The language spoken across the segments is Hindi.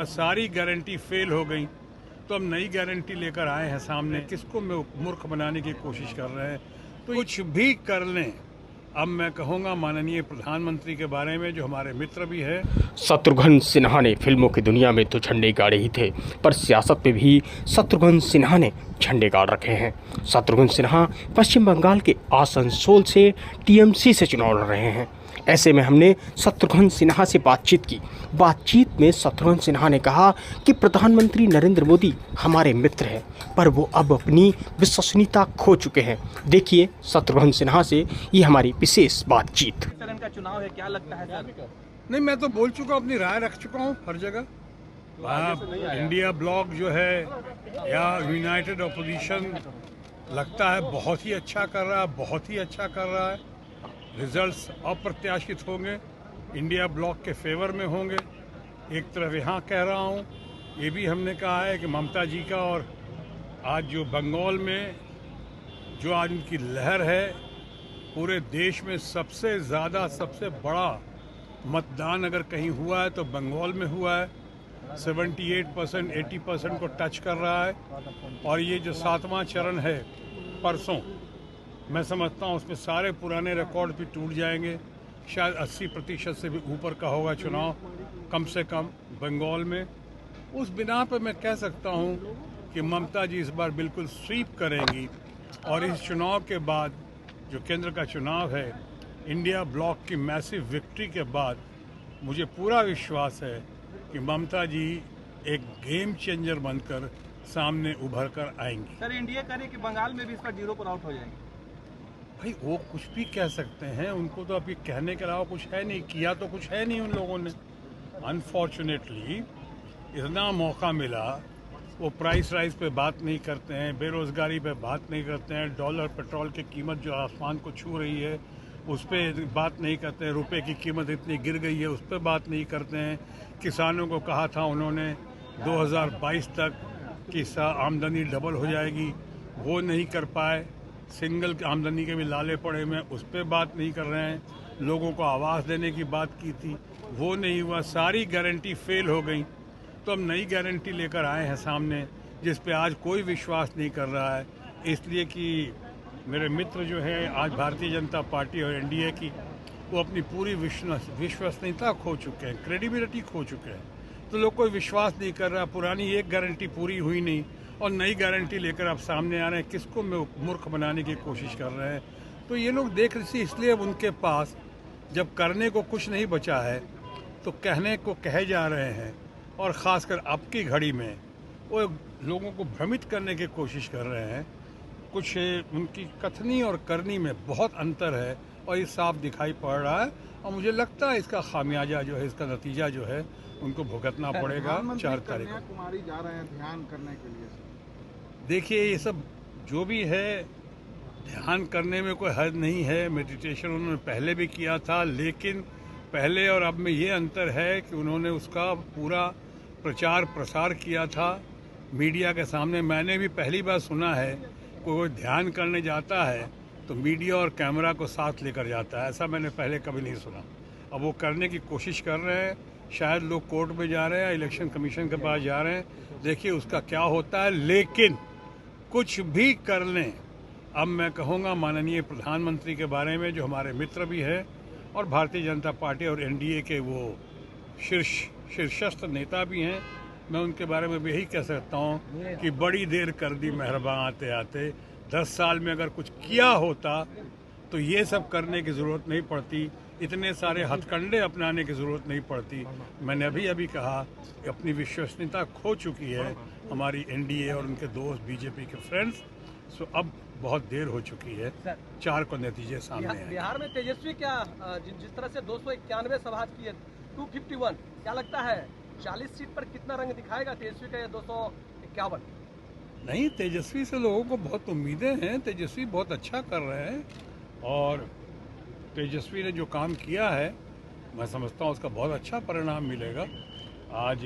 सारी गारंटी फेल हो गई, तो हम नई गारंटी लेकर आए हैं सामने। किसको मूर्ख बनाने की कोशिश कर रहे हैं? तो कुछ भी कर लें। अब मैं कहूँगा माननीय प्रधानमंत्री के बारे में, जो हमारे मित्र भी है। शत्रुघ्न सिन्हा ने फिल्मों की दुनिया में तो झंडे गाड़े ही थे, पर सियासत में भी शत्रुघ्न सिन्हा ने झंडे गाड़ रखे हैं। शत्रुघ्न सिन्हा पश्चिम बंगाल के आसनसोल से टीएमसी से चुनाव लड़ रहे हैं। ऐसे में हमने शत्रुघ्न सिन्हा से बातचीत की। बातचीत में शत्रुघ्न सिन्हा ने कहा कि प्रधानमंत्री नरेंद्र मोदी हमारे मित्र हैं, पर वो अब अपनी विश्वसनीयता खो चुके हैं। देखिए शत्रुघ्न सिन्हा से ये हमारी विशेष बातचीत। चरण का चुनाव है, क्या लगता है सर? नहीं, मैं तो बोल चुका हूँ, अपनी राय रख चुका हूँ हर जगह। इंडिया ब्लॉक जो है या यूनाइटेड अपोजिशन लगता है बहुत ही अच्छा कर रहा है, बहुत ही अच्छा कर रहा है। रिजल्ट्स अप्रत्याशित होंगे, इंडिया ब्लॉक के फेवर में होंगे। एक तरफ यहाँ कह रहा हूँ, ये भी हमने कहा है कि ममता जी का, और आज जो बंगाल में जो आज उनकी लहर है, पूरे देश में सबसे ज़्यादा सबसे बड़ा मतदान अगर कहीं हुआ है तो बंगाल में हुआ है। 78% 80% को टच कर रहा है। और ये जो 7वां चरण है परसों, मैं समझता हूँ उसमें सारे पुराने रिकॉर्ड भी टूट जाएंगे। शायद 80% से भी ऊपर का होगा चुनाव, कम से कम बंगाल में। उस बिना पर मैं कह सकता हूँ कि ममता जी इस बार बिल्कुल स्वीप करेंगी। और इस चुनाव के बाद जो केंद्र का चुनाव है, इंडिया ब्लॉक की मैसिव विक्ट्री के बाद मुझे पूरा विश्वास है कि ममता जी एक गेम चेंजर बनकर सामने उभर कर आएंगी। सर, इंडिया करे कि बंगाल में भी इसका 0 पर आउट हो जाएंगे? भाई वो कुछ भी कह सकते हैं, उनको तो अभी कहने के अलावा कुछ है नहीं, किया तो कुछ है नहीं उन लोगों ने। अनफॉर्चुनेटली इतना मौका मिला, वो प्राइस राइज पे बात नहीं करते हैं, बेरोज़गारी पे बात नहीं करते हैं, डॉलर पेट्रोल की कीमत जो आसमान को छू रही है उस पर बात नहीं करते हैं, रुपए की कीमत इतनी गिर गई है उस पर बात नहीं करते हैं। किसानों को कहा था उन्होंने 2022 तक कि आमदनी डबल हो जाएगी, वो नहीं कर पाए। सिंगल आमदनी के भी लाले पड़े में, उस पर बात नहीं कर रहे हैं। लोगों को आवास देने की बात की थी, वो नहीं हुआ। सारी गारंटी फेल हो गई, तो हम नई गारंटी लेकर आए हैं सामने, जिस पे आज कोई विश्वास नहीं कर रहा है। इसलिए कि मेरे मित्र जो हैं आज भारतीय जनता पार्टी और एनडीए की, वो अपनी पूरी विश्वसनीयता खो चुके हैं, क्रेडिबिलिटी खो चुके हैं। तो लोग कोई विश्वास नहीं कर रहा। पुरानी एक गारंटी पूरी हुई नहीं और नई गारंटी लेकर आप सामने आ रहे हैं। किसको मूर्ख बनाने की कोशिश कर रहे हैं? तो ये लोग देख रहे थे, इसलिए अब उनके पास जब करने को कुछ नहीं बचा है तो कहने को कहे जा रहे हैं। और ख़ासकर अब की घड़ी में वो लोगों को भ्रमित करने की कोशिश कर रहे हैं। कुछ उनकी कथनी और करनी में बहुत अंतर है और ये साफ दिखाई पड़ रहा है। और मुझे लगता है इसका खामियाजा जो है, इसका नतीजा जो है, उनको भुगतना पड़ेगा 4 तारीख को। कुमारी जा रहे हैं ध्यान करने के लिए। देखिए, ये सब जो भी है, ध्यान करने में कोई हद नहीं है। मेडिटेशन उन्होंने पहले भी किया था, लेकिन पहले और अब में ये अंतर है कि उन्होंने उसका पूरा प्रचार प्रसार किया था मीडिया के सामने। मैंने भी पहली बार सुना है कोई ध्यान करने जाता है तो मीडिया और कैमरा को साथ लेकर जाता है। ऐसा मैंने पहले कभी नहीं सुना। अब वो करने की कोशिश कर रहे हैं। शायद लोग कोर्ट में जा रहे हैं, इलेक्शन कमीशन के पास जा रहे हैं। देखिए उसका क्या होता है, लेकिन कुछ भी कर लें। अब मैं कहूँगा माननीय प्रधानमंत्री के बारे में, जो हमारे मित्र भी हैं और भारतीय जनता पार्टी और एनडीए के वो शीर्षस्थ नेता भी हैं, मैं उनके बारे में भी यही कह सकता हूँ कि बड़ी देर कर दी मेहरबान आते आते। 10 साल में अगर कुछ किया होता तो ये सब करने की ज़रूरत नहीं पड़ती, इतने सारे हथकंडे अपनाने की ज़रूरत नहीं पड़ती। मैंने अभी कहा कि अपनी विश्वसनीयता खो चुकी है हमारी एनडीए और उनके दोस्त बीजेपी के फ्रेंड्स। सो अब बहुत देर हो चुकी है। 4 को नतीजे सामने हैं। बिहार में तेजस्वी क्या जिस तरह से 291 सभा की है, 251, क्या लगता है 40 सीट पर कितना रंग दिखाएगा तेजस्वी का? 251 नहीं, तेजस्वी से लोगों को बहुत उम्मीदें हैं। तेजस्वी बहुत अच्छा कर रहे हैं और तेजस्वी ने जो काम किया है, मैं समझता हूँ उसका बहुत अच्छा परिणाम मिलेगा। आज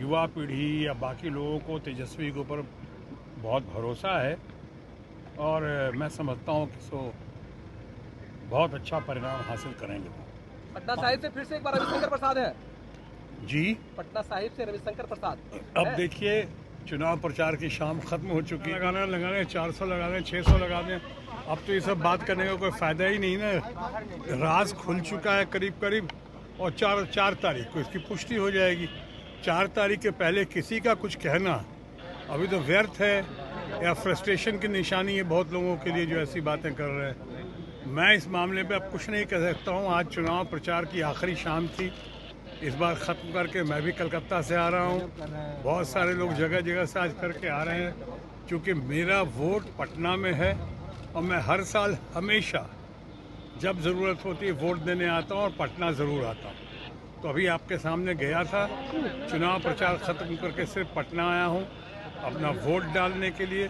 युवा पीढ़ी या बाकी लोगों को तेजस्वी के ऊपर बहुत भरोसा है और मैं समझता हूँ कि बहुत अच्छा परिणाम हासिल करेंगे। पटना साहिब से फिर से एक बार रविशंकर प्रसाद है। जी पटना साहिब से रविशंकर प्रसाद। अब है? देखिए, चुनाव प्रचार की शाम खत्म हो चुकी है। लगाने 400 लगा दें, 600 लगा दें, अब तो ये सब बात करने का कोई फायदा ही नहीं ना। राज खुल चुका है करीब करीब, और चार तारीख को इसकी पुष्टि हो जाएगी। 4 तारीख के पहले किसी का कुछ कहना अभी तो व्यर्थ है, या फ्रस्ट्रेशन की निशानी है बहुत लोगों के लिए जो ऐसी बातें कर रहे हैं। मैं इस मामले पे अब कुछ नहीं कह सकता हूँ। आज चुनाव प्रचार की आखिरी शाम थी, इस बार ख़त्म करके मैं भी कलकत्ता से आ रहा हूँ। बहुत सारे लोग जगह जगह से आज करके आ रहे हैं, क्योंकि मेरा वोट पटना में है और मैं हर साल हमेशा जब ज़रूरत होती है वोट देने आता हूँ और पटना ज़रूर आता हूँ। तो अभी आपके सामने गया था, चुनाव प्रचार ख़त्म करके सिर्फ पटना आया हूँ अपना वोट डालने के लिए,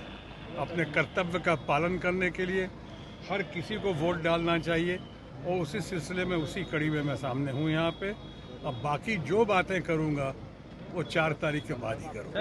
अपने कर्तव्य का पालन करने के लिए। हर किसी को वोट डालना चाहिए, और उसी सिलसिले में उसी कड़ी में मैं सामने हूँ यहाँ पे। अब बाकी जो बातें करूँगा वो 4 तारीख के बाद ही करूँगा।